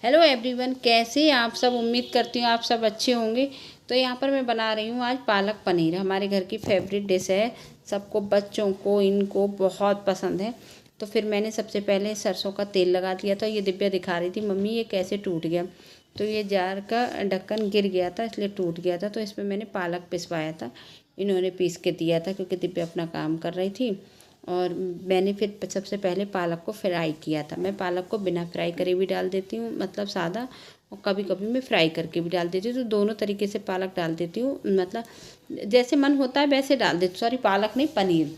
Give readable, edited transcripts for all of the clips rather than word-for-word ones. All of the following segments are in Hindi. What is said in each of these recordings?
हेलो एवरीवन, कैसे हैं आप सब। उम्मीद करती हूँ आप सब अच्छे होंगे। तो यहाँ पर मैं बना रही हूँ आज पालक पनीर। हमारे घर की फेवरेट डिश है, सबको, बच्चों को, इनको बहुत पसंद है। तो फिर मैंने सबसे पहले सरसों का तेल लगा दिया था। ये दिव्या दिखा रही थी, मम्मी ये कैसे टूट गया। तो ये जार का ढक्कन गिर गया था इसलिए टूट गया था। तो इसमें मैंने पालक पिसवाया था, इन्होंने पीस के दिया था क्योंकि दिव्या अपना काम कर रही थी। और मैंने फिर सबसे पहले पालक को फ्राई किया था। मैं पालक को बिना फ्राई करे भी डाल देती हूँ, मतलब सादा, और कभी कभी मैं फ्राई करके भी डाल देती हूँ। तो दोनों तरीके से पालक डाल देती हूँ, मतलब जैसे मन होता है वैसे डाल देती हूँ। सॉरी, पालक नहीं, पनीर,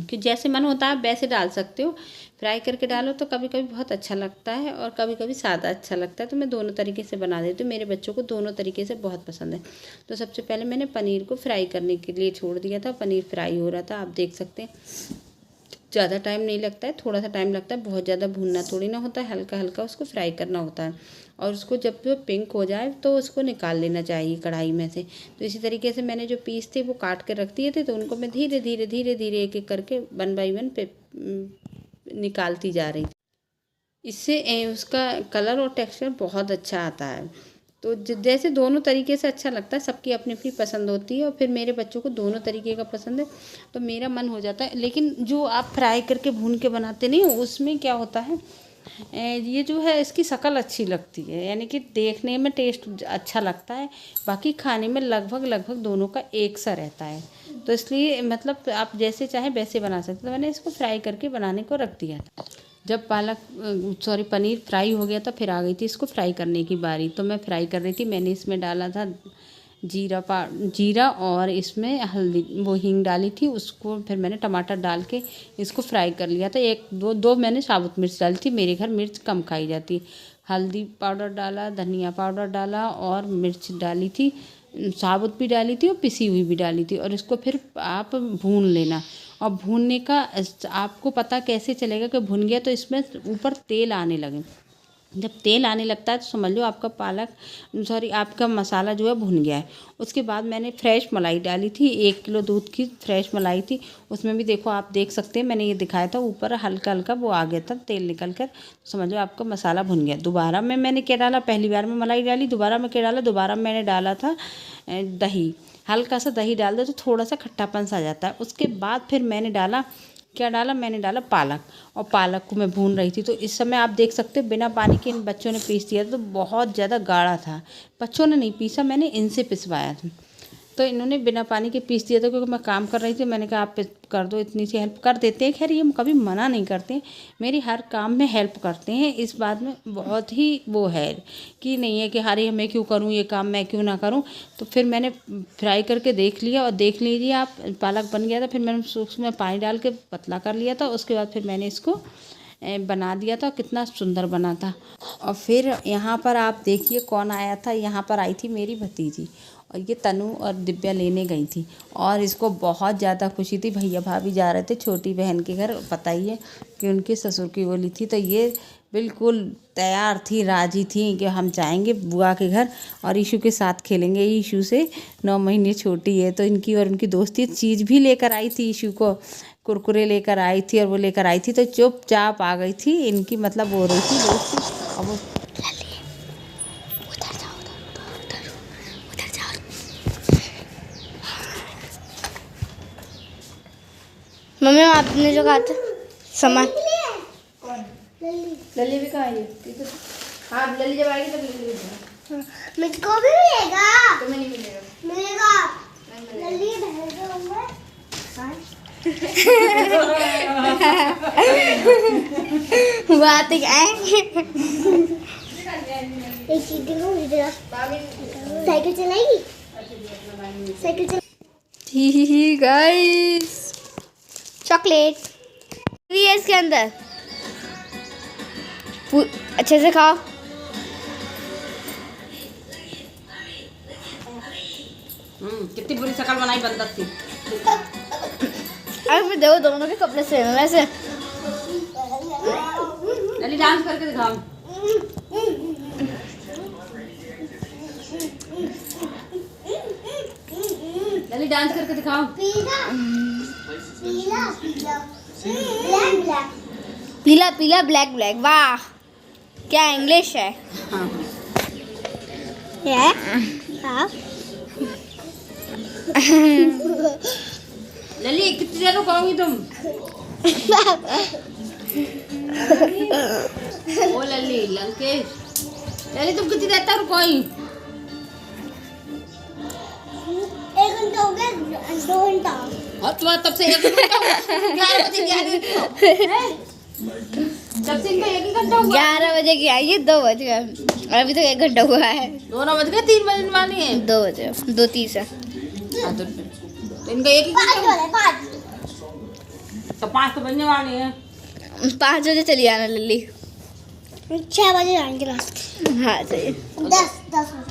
कि जैसे मन होता है आप वैसे डाल सकते हो। फ्राई करके डालो तो कभी कभी बहुत अच्छा लगता है और कभी कभी सादा अच्छा लगता है। तो मैं दोनों तरीके से बना देती हूँ, मेरे बच्चों को दोनों तरीके से बहुत पसंद है। तो सबसे पहले मैंने पनीर को फ्राई करने के लिए छोड़ दिया था। पनीर फ्राई हो रहा था, आप देख सकते हैं। ज़्यादा टाइम नहीं लगता है, थोड़ा सा टाइम लगता है। बहुत ज़्यादा भूनना थोड़ी ना होता है, हल्का हल्का उसको फ्राई करना होता है। और उसको जब वो पिंक हो जाए तो उसको निकाल लेना चाहिए कढ़ाई में से। तो इसी तरीके से मैंने जो पीस थे वो काट के रख दिए थे। तो उनको मैं धीरे धीरे धीरे धीरे एक एक करके 1 बाई 1 पे निकालती जा रही थी। इससे उसका कलर और टेक्सचर बहुत अच्छा आता है। तो जैसे दोनों तरीके से अच्छा लगता है, सबकी अपनी अपनी पसंद होती है। और फिर मेरे बच्चों को दोनों तरीके का पसंद है, तो मेरा मन हो जाता है। लेकिन जो आप फ्राई करके भून के बनाते नहीं हो, उसमें क्या होता है, ये जो है इसकी शक्ल अच्छी लगती है, यानी कि देखने में टेस्ट अच्छा लगता है। बाकी खाने में लगभग लगभग दोनों का एक सा रहता है। तो इसलिए मतलब आप जैसे चाहे वैसे बना सकते। तो मैंने इसको फ्राई करके बनाने को रख दिया था। जब पनीर फ्राई हो गया था, फिर आ गई थी इसको फ्राई करने की बारी। तो मैं फ्राई कर रही थी, मैंने इसमें डाला था जीरा, और इसमें हल्दी, वो हींग डाली थी। उसको फिर मैंने टमाटर डाल के इसको फ्राई कर लिया था। एक दो दो मैंने साबुत मिर्च डाली थी, मेरे घर मिर्च कम खाई जाती। हल्दी पाउडर डाला, धनिया पाउडर डाला और मिर्च डाली थी, साबुत भी डाली थी और पिसी हुई भी डाली थी। और इसको फिर आप भून लेना। और भूनने का आपको पता कैसे चलेगा कि भुन गया, तो इसमें ऊपर तेल आने लगे। जब तेल आने लगता है तो समझ लो आपका मसाला जो है भुन गया है। उसके बाद मैंने फ्रेश मलाई डाली थी, 1 किलो दूध की फ्रेश मलाई थी। उसमें भी देखो, आप देख सकते हैं, मैंने ये दिखाया था, ऊपर हल्का हल्का वो आ गया था तेल निकल कर। समझ लो आपका मसाला भुन गया। दोबारा में मैंने क्या डाला, पहली बार में मलाई डाली, दोबारा में क्या डाला, दोबारा मैंने डाला था दही। हल्का सा दही डाल दो तो थोड़ा सा खट्टापन सा आ जाता है। उसके बाद फिर मैंने डाला, क्या डाला, मैंने डाला पालक। और पालक को मैं भून रही थी। तो इस समय आप देख सकते हो बिना पानी के इन बच्चों ने पीस दिया था। तो बहुत ज़्यादा गाढ़ा था, बच्चों ने नहीं पीसा, मैंने इनसे पिसवाया था। तो इन्होंने बिना पानी के पीस दिया था, क्योंकि मैं काम कर रही थी। मैंने कहा आप कर दो, इतनी सी हेल्प कर देते हैं। खैर, ये कभी मना नहीं करते, मेरी हर काम में हेल्प करते हैं। इस बात में बहुत ही वो है कि नहीं है कि अरे मैं क्यों करूँ ये काम, मैं क्यों ना करूँ। तो फिर मैंने फ्राई करके देख लिया, और देख लीजिए आप, पालक बन गया था। फिर मैंने उसमें पानी डाल के पतला कर लिया था। उसके बाद फिर मैंने इसको बना दिया था। कितना सुंदर बना था। और फिर यहाँ पर आप देखिए कौन आया था। यहाँ पर आई थी मेरी भतीजी, और ये तनु और दिव्या लेने गई थी। और इसको बहुत ज़्यादा खुशी थी, भैया भाभी जा रहे थे छोटी बहन के घर, पता ही है कि उनके ससुर की होली थी। तो ये बिल्कुल तैयार थी, राजी थी कि हम जाएंगे बुआ के घर और ईशू के साथ खेलेंगे। ईशू से 9 महीने छोटी है। तो इनकी और उनकी दोस्ती चीज़ भी लेकर आई थी, ईशू को कुरकुरे लेकर आई थी, और वो लेकर आई थी। तो चुपचाप आ गई थी इनकी, मतलब वो रही थी दोस्ती। और वो मम्मी आपने जो कहा था सामान, लली भी कहाँ है? हाँ, लली जब आएगी तब लली भी मुझको भी मिलेगा। तुम्हें नहीं मिलेगा। मिलेगा, लली भेजो मैं। बात क्या है? एक चीज दिखाऊं इधर, साइकिल चलाएगी, साइकिल चला। ही गाइस, चॉकलेट भी है इसके अंदर, अच्छे से खाओ। कितनी बुरी शक्ल बनाई बंदर थी। अरे मैं देखो दोनों के कपड़े सेम है वैसे। लली डांस करके दिखाओ। लली डांस करके दिखाओ। पीला पीला ब्लैक ब्लैक, वाह। क्या इंग्लिश है? हाँ हाँ। लली कितनी देर रुकोगी तुम? ओ लली लंकेश, लली तुम कितनी देर तक रुकोगी? 1 घंटा हो गया, 2 घंटा। और तुम्हारा तब से 1 घंटा हुआ? 11 बजे की आई हो? तब से इनका 1 घंटा हुआ? 11 बजे की आई है, 2 बज गए और अभी तक 1 घंटा हुआ है। 2 बज गए, 3 बजने वाली है। 2 बजे, 2:30 है। हाँ, तो इनका 1 घंटा हुआ। तो 5 तो बजने वाले हैं। 5 बजे चली आना लल्ली। 6 बजे आएंगे रात। हाँ सही। 10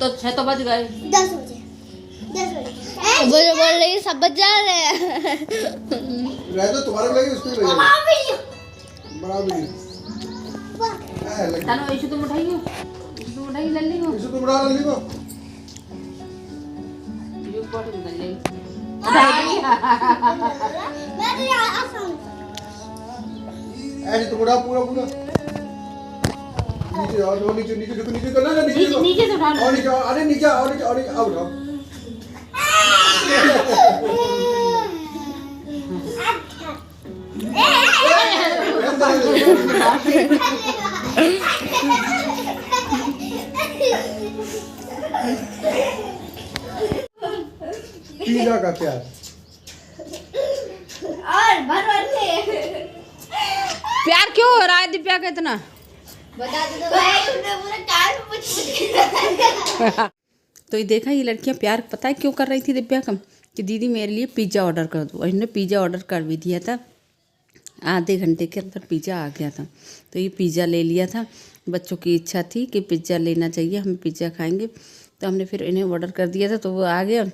तो 6 तो बज गए। 10 बजे। वो जो बोल रही है सब बच जा रहे हैं। रह तो तुम्हारे लगे उसको ही बराबर तानो इशू तुम उठाइयो, तुम उठाइए लल्ली को। इसे तुम बड़ा लल्ली को ये बॉटल में ले। मैं तो यार आसान। ऐसे तुम बड़ा पूरा पूरा नीचे और नीचे नीचे देखो नीचे करना ना नीचे नीचे से उठा लो। और नीचे अरे नीचे और नीचे और आओ आओ पिज़्ज़ा का प्यार और भर के प्यार क्यों हो रहा है दिव्या का इतना? बता दो तो भाई, उन्हें पूरा कान पूछ। तो ये देखा, ये लड़कियां प्यार पता है क्यों कर रही थी दिव्या का? कि दीदी मेरे लिए पिज़्ज़ा ऑर्डर कर दो। और इन्होंने पिज़्ज़ा ऑर्डर कर भी दिया था, आधे घंटे के अंदर पिज़्ज़ा आ गया था। तो ये पिज़्ज़ा ले लिया था। बच्चों की इच्छा थी कि पिज़्ज़ा लेना चाहिए, हम पिज़्ज़ा खाएंगे, तो हमने फिर इन्हें ऑर्डर कर दिया था। तो वो आ गया,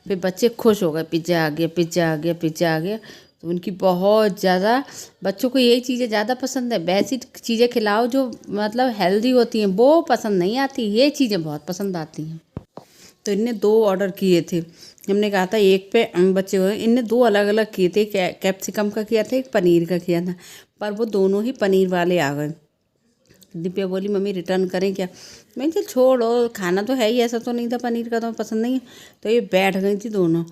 फिर बच्चे खुश हो गए, पिज़्ज़ा आ गया, पिज़्ज़ा आ गया, पिज़्ज़ा आ गया। तो उनकी बहुत ज़्यादा, बच्चों को यही चीज़ें ज़्यादा पसंद है। वैसी चीज़ें खिलाओ जो मतलब हेल्दी होती हैं, वो पसंद नहीं आती, ये चीज़ें बहुत पसंद आती हैं। तो इनने 2 ऑर्डर किए थे। हमने कहा था एक पे बच्चे हुए, इनने 2 अलग अलग किए थे। कैप्सिकम का किया था, एक पनीर का किया था, पर वो दोनों ही पनीर वाले आ गए। दिव्या बोली मम्मी रिटर्न करें क्या? मैं चल छोड़ो, खाना तो है ही, ऐसा तो नहीं था पनीर का तो पसंद नहीं है। तो ये बैठ गई थी दोनों।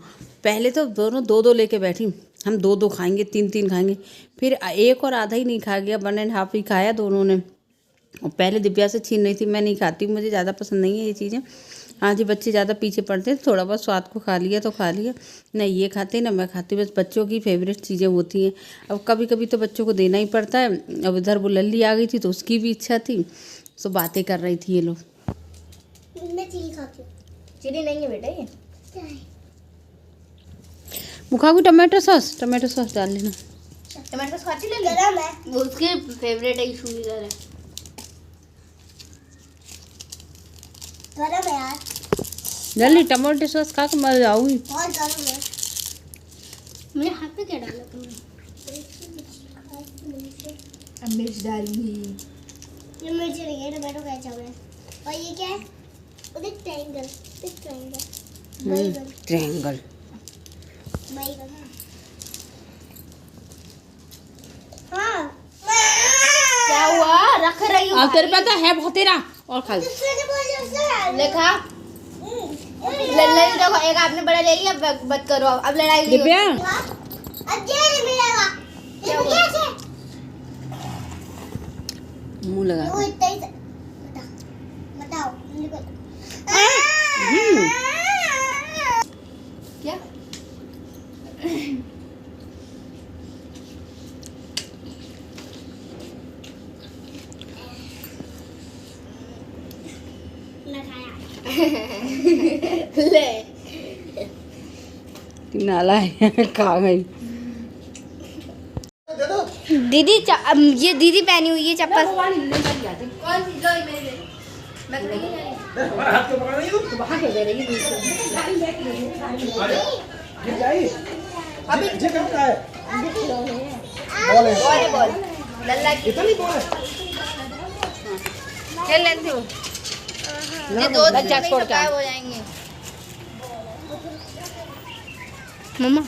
पहले तो दोनों 2-2 लेके बैठी, हम 2-2 खाएंगे, 3-3 खाएंगे। फिर एक और आधा ही नहीं खा गया, 1.5 ही खाया दोनों ने। और पहले दिव्या से छीन रही थी, मैं नहीं खाती, मुझे ज़्यादा पसंद नहीं है ये चीज़ें। हाँ जी, बच्चे ज़्यादा पीछे पड़ते हैं, थोड़ा बहुत स्वाद को खा लिया तो खा लिया, ना ये खाते ना मैं खाती। बस बच्चों की फेवरेट चीज़ें होती हैं। अब कभी कभी तो बच्चों को देना ही पड़ता है। अब इधर वो लल्ली आ गई थी तो उसकी भी इच्छा थी, तो बातें कर रही थी ये लोग। मैं चिली खाती हूँ। चिली नहीं है बेटा ये। मुखागू टमाटो सॉस डाल लेना। टमाटर सॉस खाती ले गरम है, वो उसके फेवरेट है, इशू इधर है। गरम है यार, लल्ली टमाटो सॉस खा के मर जाऊंगी। बहुत गरम है। मेरे हाथ में क्या डाला तुमने? अब मिर्च डालूंगी। ये मिर्च नहीं है, टमाटो केचप है। और ये क्या है? देख ट्रायंगल, देख ट्रायंगल। ट्रायंगल। हाँ। क्या हुआ? रख रही हूँ। अब तेरे पे तो है बहुत तेरा, और खा ले। देखा? लल्ला देखो, एक आपने बड़ा ले लिया, मत करो अब लड़ाई नहीं दिव्या मुंह लगा बताओ क्या? ले नाला है खा गई। दीदी ये दीदी पहनी हुई है चप्पल। कौन सी जो मेरे मैं नहीं दे रही अभी ये करता है बॉल लल्ला की इतना नहीं बोल है। खेल लेती हूँ। ये 2 दिन छोड़ के हो जाएंगे। मम्मा